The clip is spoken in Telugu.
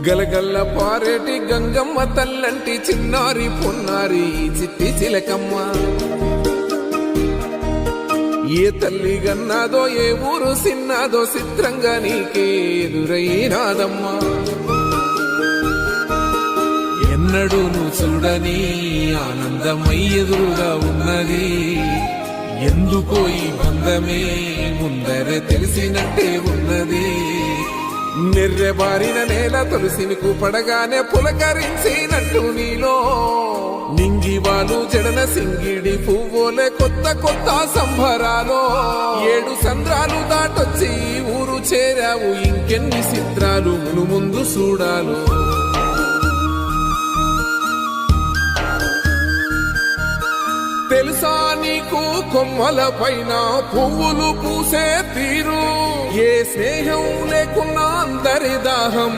గలగల్ల పారేటి గంగమ్మ తల్లంటి చిన్నారి పొన్నారి చిట్టి చిలకమ్మ. ఏ తల్లి గన్నాదో ఏ ఊరు సిన్నాదో చిత్రంగా నీకే ఎదురైనాదమ్మా. ఎన్నడూ నువ్వు చూడని ఆనందమై ఎదురుగా ఉన్నది. ఎందుకో ఈ బంధమే ముందరే తెలిసినట్టే ఉన్నది. నిర్రెబారిన నేల తులసిని పడగానే పులకరించినట్టు నీలో నింగివాలు జడన సింగిడి పువ్వులే కొత్త కొత్త సంబరాలో. 7 సంద్రాలు దాటొచ్చి ఊరు చేరావు, ఇంకెన్ని చిత్రాలు మును ముందు చూడాలు. తెలుసా నీకు కొమ్మల పైన పువ్వులు పూసే తీరు. ఏ స్నేహం లేకున్నా అందరి దాహం